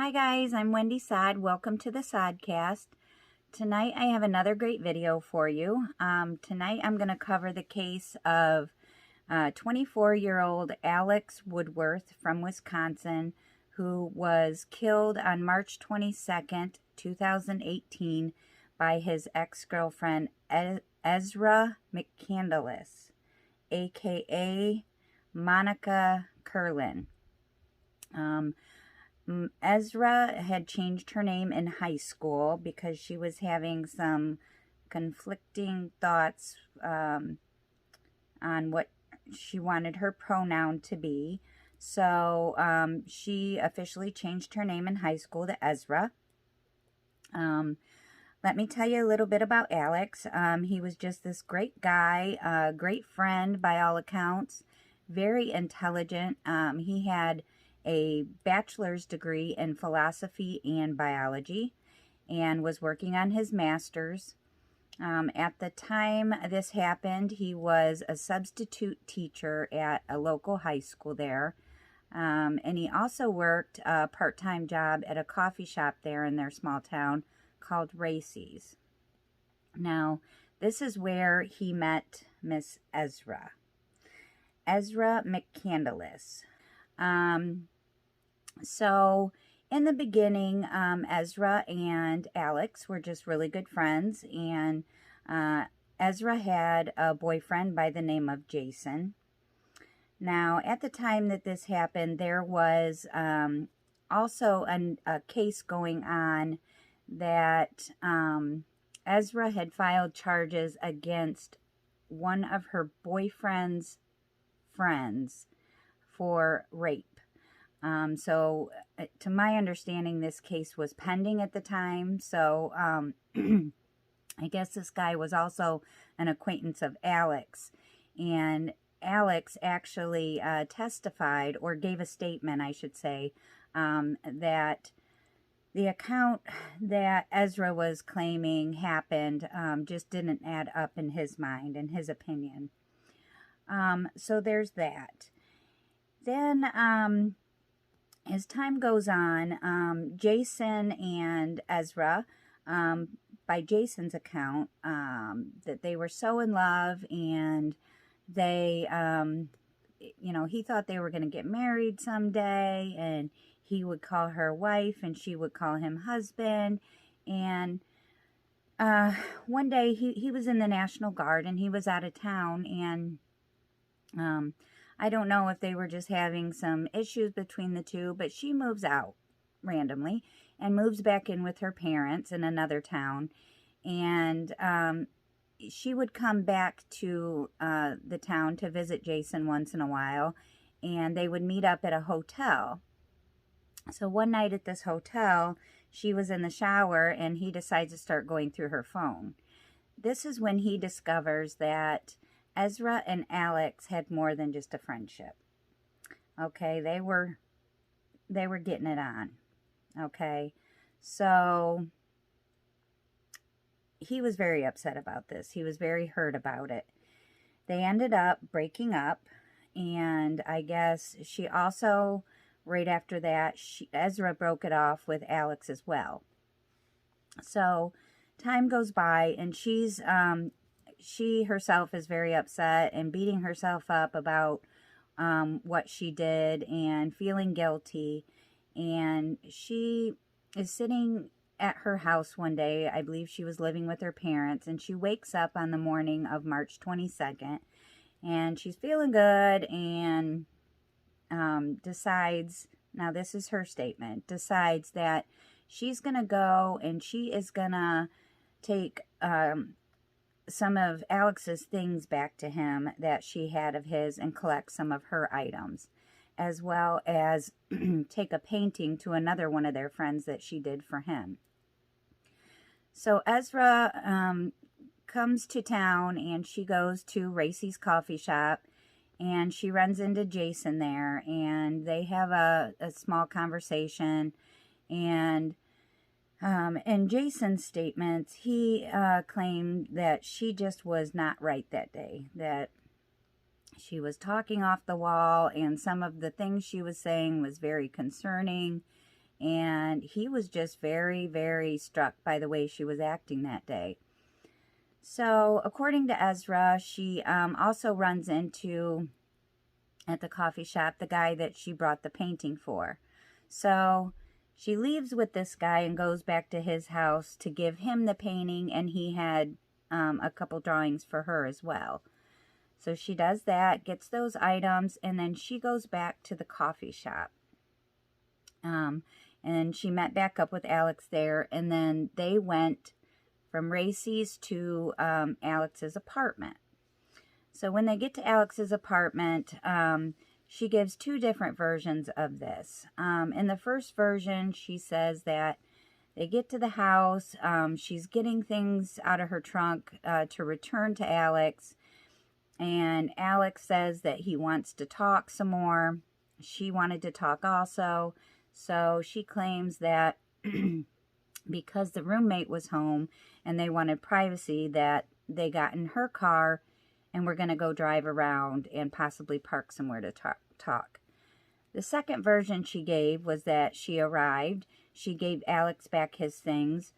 Hi guys, I'm Wendy Sod. Welcome to the Sodcast. Tonight I have another great video for you. Tonight I'm going to cover the case of 24-year-old Alex Woodworth from Wisconsin, who was killed on March 22nd, 2018 by his ex-girlfriend Ezra McCandless, aka Monica Curlin. Ezra had changed her name in high school because she was having some conflicting thoughts on what she wanted her pronoun to be. So she officially changed her name in high school to Ezra. Let me tell you a little bit about Alex. He was just this great guy, a great friend by all accounts, very intelligent. He had a bachelor's degree in philosophy and biology and was working on his master's. At the time this happened, he was a substitute teacher at a local high school there. And he also worked a part-time job at a coffee shop there in their small town called Racy's. Now, this is where he met Miss Ezra McCandless. So in the beginning, Ezra and Alex were just really good friends, and Ezra had a boyfriend by the name of Jason. Now, at the time that this happened, there was also a case going on that Ezra had filed charges against one of her boyfriend's friends for rape. So to my understanding, this case was pending at the time. So I guess this guy was also an acquaintance of Alex. And Alex actually testified, or gave a statement, I should say, that the account that Ezra was claiming happened just didn't add up in his mind, in his opinion. So there's that. Then as time goes on, Jason and Ezra, by Jason's account, that they were so in love, and they, he thought they were going to get married someday, and he would call her wife and she would call him husband. And one day he was in the National Guard and he was out of town, and I don't know if they were just having some issues between the two, but she moves out randomly and moves back in with her parents in another town. And she would come back to the town to visit Jason once in a while, and they would meet up at a hotel. So one night at this hotel, she was in the shower and he decides to start going through her phone. This is when he discovers that Ezra and Alex had more than just a friendship. Okay, they were getting it on. Okay, so he was very upset about this. He was very hurt about it. They ended up breaking up, and I guess she also, right after that, Ezra broke it off with Alex as well. So time goes by, and she herself is very upset and beating herself up about what she did and feeling guilty. And she is sitting at her house one day. I believe she was living with her parents, and she wakes up on the morning of March 22nd, and she's feeling good, and decides, now this is her statement, decides that she's going to go and she is going to take some of Alex's things back to him that she had of his and collect some of her items, as well as take a painting to another one of their friends that she did for him. So Ezra comes to town, and she goes to Racy's coffee shop, and she runs into Jason there, and they have a small conversation. And in Jason's statements, he claimed that she just was not right that day, that she was talking off the wall, and some of the things she was saying was very concerning, and he was just very, very struck by the way she was acting that day. So according to Ezra, she also runs into, at the coffee shop, the guy that she brought the painting for. So she leaves with this guy and goes back to his house to give him the painting, and he had a couple drawings for her as well. So she does that, gets those items, and then she goes back to the coffee shop. And she met back up with Alex there, and then they went from Racy's to Alex's apartment. So when they get to Alex's apartment, she gives two different versions of this. In the first version, she says that they get to the house, she's getting things out of her trunk to return to Alex, and Alex says that he wants to talk some more. She wanted to talk also, so she claims that because the roommate was home and they wanted privacy, that they got in her car and were going to go drive around and possibly park somewhere to talk. The second version she gave was that she arrived, she gave Alex back his things,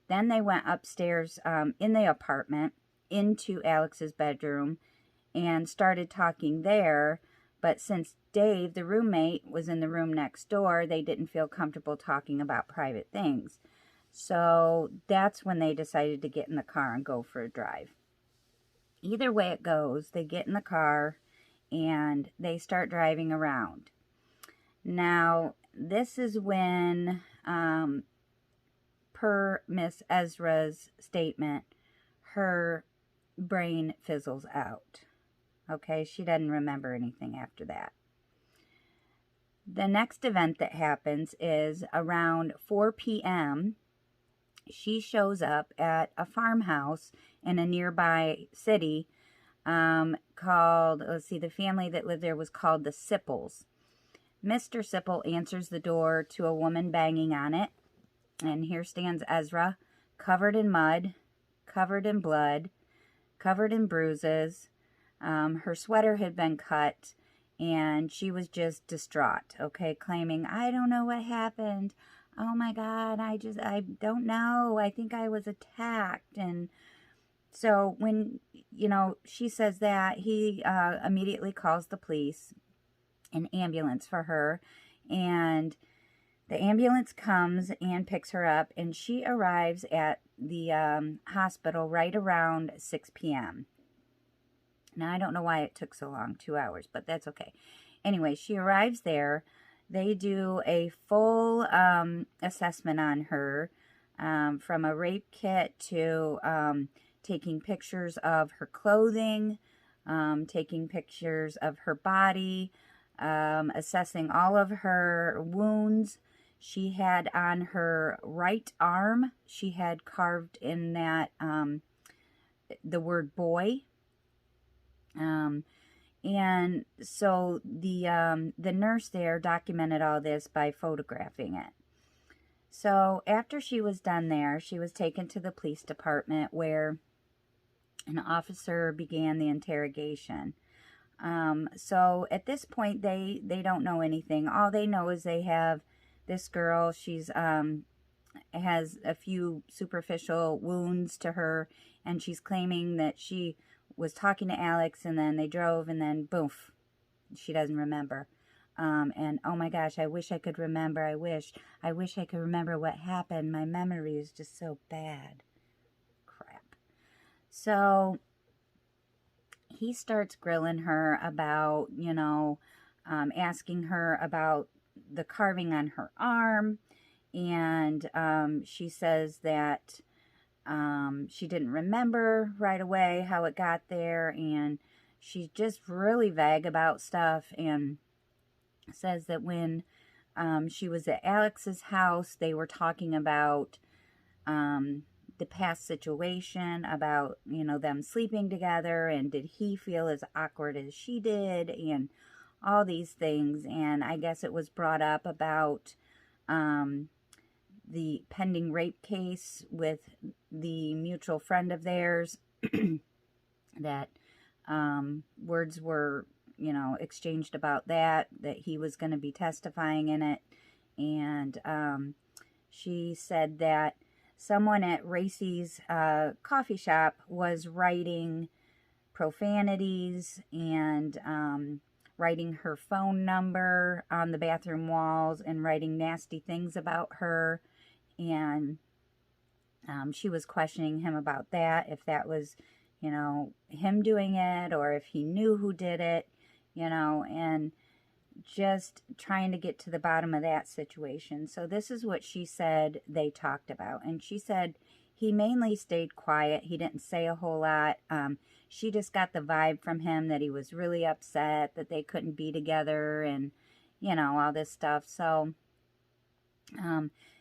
then they went upstairs in the apartment into Alex's bedroom and started talking there, but since Dave, the roommate, was in the room next door, they didn't feel comfortable talking about private things. So that's when they decided to get in the car and go for a drive. Either way it goes, they get in the car and they start driving around. Now, this is when, per Miss Ezra's statement, her brain fizzles out. Okay, she doesn't remember anything after that. The next event that happens is around 4 p.m., she shows up at a farmhouse in a nearby city called, the family that lived there was called the Sipples. Mr. Sipple answers the door to a woman banging on it, and here stands Ezra, covered in mud, covered in blood, covered in bruises. Her sweater had been cut, and she was just distraught, okay, claiming, I don't know what happened. Oh my God, I don't know. I think I was attacked. And so when, she says that, he immediately calls the police, an ambulance for her. And the ambulance comes and picks her up, and she arrives at the hospital right around 6 p.m. Now, I don't know why it took so long, 2 hours, but that's okay. Anyway, she arrives there. They do a full assessment on her, from a rape kit to taking pictures of her clothing, taking pictures of her body, assessing all of her wounds. She had on her right arm, she had carved in that the word boy. And so the nurse there documented all this by photographing it. So after she was done there, she was taken to the police department where an officer began the interrogation. So at this point, they don't know anything. All they know is they have this girl. She's has a few superficial wounds to her, and she's claiming that she was talking to Alex, and then they drove, and then boof, she doesn't remember. And oh my gosh, I wish I could remember. I wish I could remember what happened. My memory is just so bad. Crap. So he starts grilling her about, asking her about the carving on her arm, and she says that she didn't remember right away how it got there, and she's just really vague about stuff, and says that when she was at Alex's house, they were talking about the past situation, about, them sleeping together, and did he feel as awkward as she did, and all these things. And I guess it was brought up about the pending rape case with the mutual friend of theirs, that words were, exchanged about that he was going to be testifying in it. And she said that someone at Racy's coffee shop was writing profanities and writing her phone number on the bathroom walls and writing nasty things about her. And she was questioning him about that, if that was, you know, him doing it or if he knew who did it, you know, and just trying to get to the bottom of that situation. So this is what she said they talked about. And she said he mainly stayed quiet. He didn't say a whole lot. She just got the vibe from him that he was really upset that they couldn't be together and, you know, all this stuff. So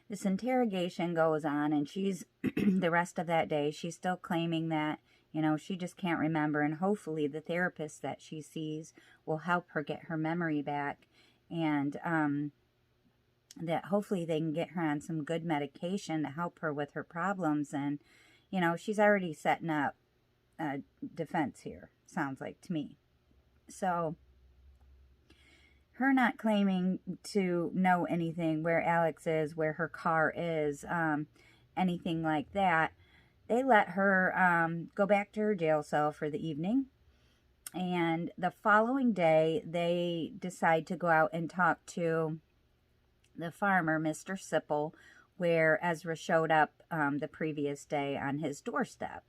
this interrogation goes on, and she's, the rest of that day, she's still claiming that, you know, she just can't remember, and hopefully the therapist that she sees will help her get her memory back, and that hopefully they can get her on some good medication to help her with her problems. And, you know, she's already setting up a defense here, sounds like to me. So her not claiming to know anything, where Alex is, where her car is, anything like that, they let her go back to her jail cell for the evening. And the following day, they decide to go out and talk to the farmer, Mr. Sipple, where Ezra showed up the previous day on his doorstep.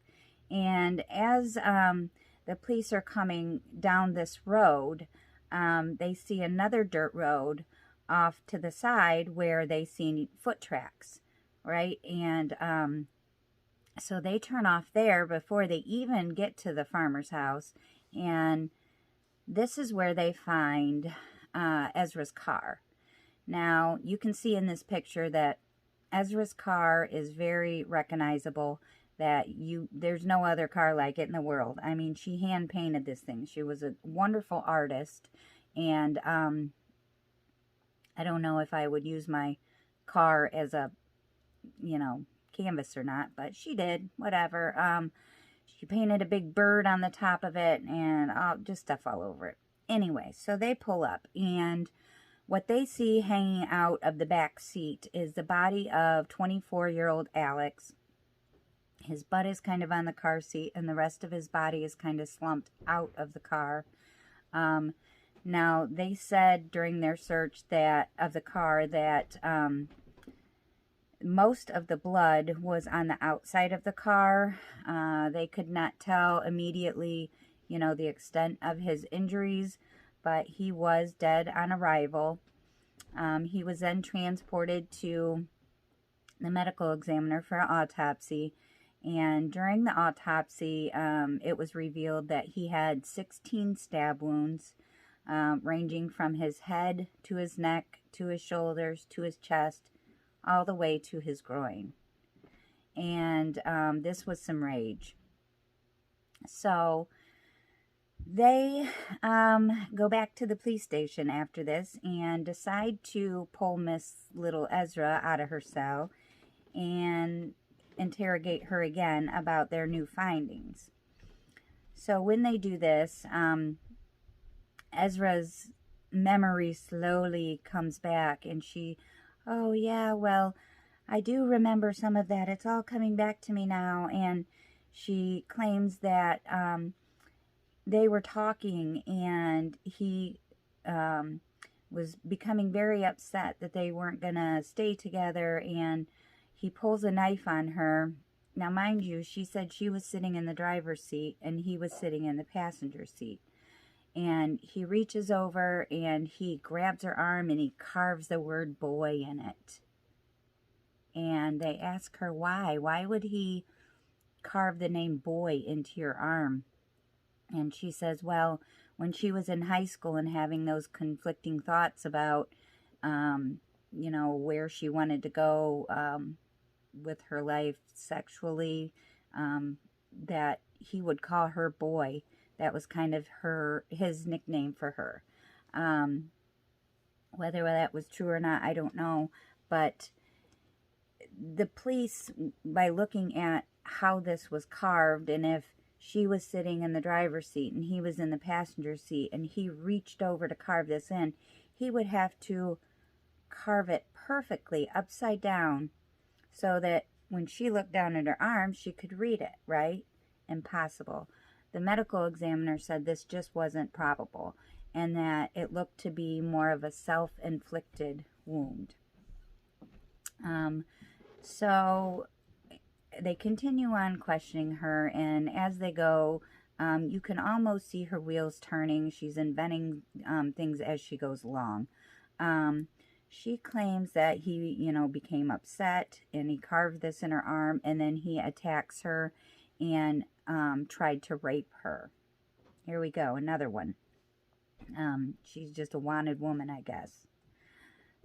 And as the police are coming down this road, they see another dirt road off to the side where they see foot tracks, right? And so they turn off there before they even get to the farmer's house. And this is where they find Ezra's car. Now, you can see in this picture that Ezra's car is very recognizable, that there's no other car like it in the world. I mean, she hand painted this thing. She was a wonderful artist, and I don't know if I would use my car as a, you know, canvas or not, but she did, whatever. She painted a big bird on the top of it and just stuff all over it. Anyway, so they pull up, and what they see hanging out of the back seat is the body of 24-year-old Alex. His butt is kind of on the car seat, and the rest of his body is kind of slumped out of the car. Now, they said during their search of the car that most of the blood was on the outside of the car. They could not tell immediately, you know, the extent of his injuries, but he was dead on arrival. He was then transported to the medical examiner for an autopsy. And during the autopsy, it was revealed that he had 16 stab wounds, ranging from his head to his neck, to his shoulders, to his chest, all the way to his groin. And this was some rage. So they go back to the police station after this and decide to pull Miss Little Ezra out of her cell and interrogate her again about their new findings. So when they do this, Ezra's memory slowly comes back, and she, oh yeah, well, I do remember some of that. It's all coming back to me now. And she claims that they were talking, and he was becoming very upset that they weren't gonna stay together, and he pulls a knife on her. Now, mind you, she said she was sitting in the driver's seat and he was sitting in the passenger seat. And he reaches over and he grabs her arm and he carves the word boy in it. And they ask her why. Why would he carve the name boy into your arm? And she says, well, when she was in high school and having those conflicting thoughts about, you know, where she wanted to go with her life sexually, that he would call her boy. That was kind of his nickname for her. Whether that was true or not, I don't know. But the police, by looking at how this was carved, and if she was sitting in the driver's seat and he was in the passenger seat and he reached over to carve this in, he would have to carve it perfectly upside down so that when she looked down at her arm, she could read it, right? Impossible. The medical examiner said this just wasn't probable and that it looked to be more of a self-inflicted wound. So they continue on questioning her, and as they go, you can almost see her wheels turning. She's inventing things as she goes along. She claims that he, became upset and he carved this in her arm, and then he attacks her and tried to rape her. Here we go, another one. She's just a wanted woman, I guess.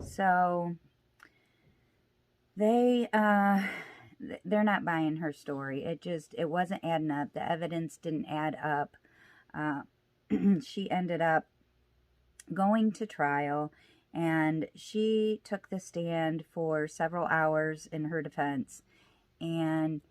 So they're not buying her story. It wasn't adding up. The evidence didn't add up. She ended up going to trial, and she took the stand for several hours in her defense, and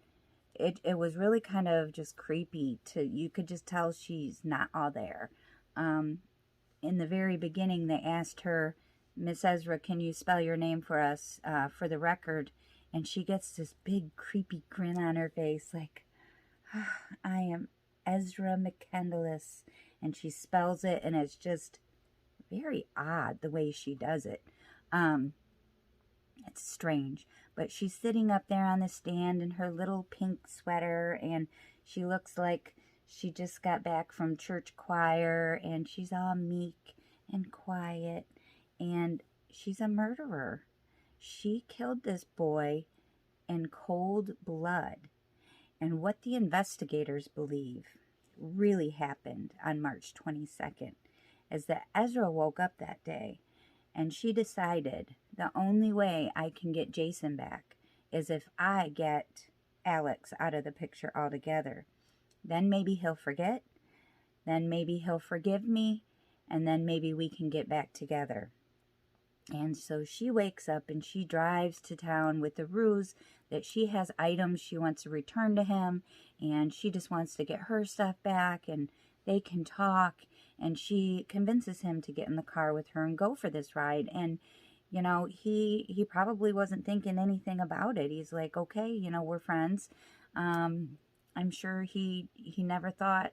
it was really kind of just creepy. You could just tell she's not all there. In the very beginning, they asked her, "Miss Ezra, can you spell your name for us, for the record?" And she gets this big, creepy grin on her face, like, "I am Ezra McCandless." And she spells it, and it's just very odd the way she does it. It's strange. But she's sitting up there on the stand in her little pink sweater, and she looks like she just got back from church choir, and she's all meek and quiet, and she's a murderer. She killed this boy in cold blood. And what the investigators believe really happened on March 22nd is that Ezra woke up that day and she decided the only way I can get Jason back is if I get Alex out of the picture altogether. Then maybe he'll forget, then maybe he'll forgive me, and then maybe we can get back together. And so she wakes up and she drives to town with the ruse that she has items she wants to return to him, and she just wants to get her stuff back and they can talk. And she convinces him to get in the car with her and go for this ride. And, he probably wasn't thinking anything about it. He's like, okay, we're friends. I'm sure he never thought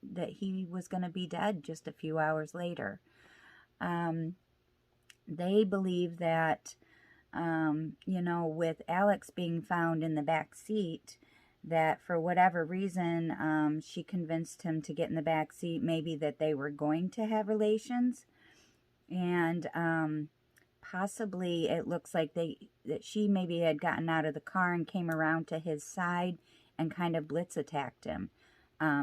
that he was going to be dead just a few hours later. They believe that, with Alex being found in the back seat, that for whatever reason, she convinced him to get in the back seat, maybe that they were going to have relations. And possibly it looks like that she maybe had gotten out of the car and came around to his side and kind of blitz attacked him,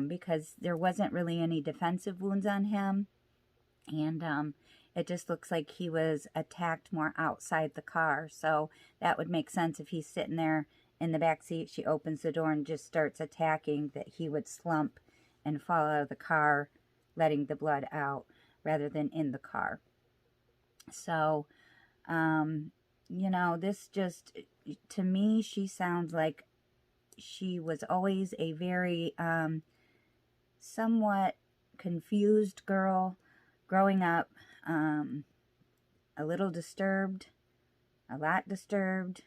because there wasn't really any defensive wounds on him. And it just looks like he was attacked more outside the car. So that would make sense if he's sitting there in the back seat. She opens the door and just starts attacking, that he would slump and fall out of the car, letting the blood out rather than in the car. So, this just, to me, she sounds like she was always a very somewhat confused girl growing up, a little disturbed, a lot disturbed,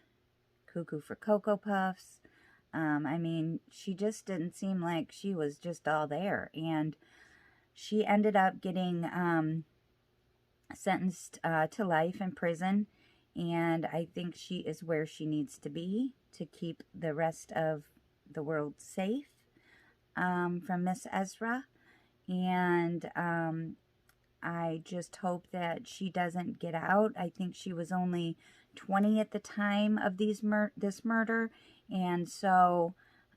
cuckoo for Cocoa Puffs. She just didn't seem like she was just all there. And she ended up getting sentenced to life in prison. And I think she is where she needs to be to keep the rest of the world safe from Miss Ezra. And I just hope that she doesn't get out. I think she was only 20 at the time of this murder. And so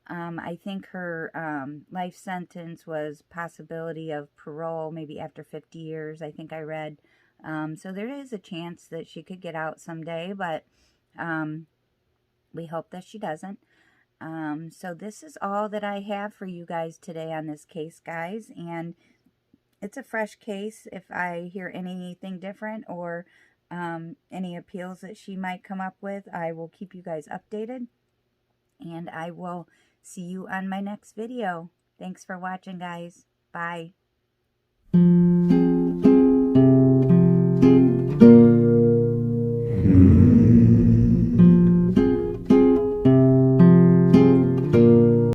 I think her life sentence was possibility of parole maybe after 50 years, I think I read. So there is a chance that she could get out someday, but we hope that she doesn't. So this is all that I have for you guys today on this case, guys. And it's a fresh case. If I hear anything different or any appeals that she might come up with, I will keep you guys updated. And I will see you on my next video. Thanks for watching, guys. Bye.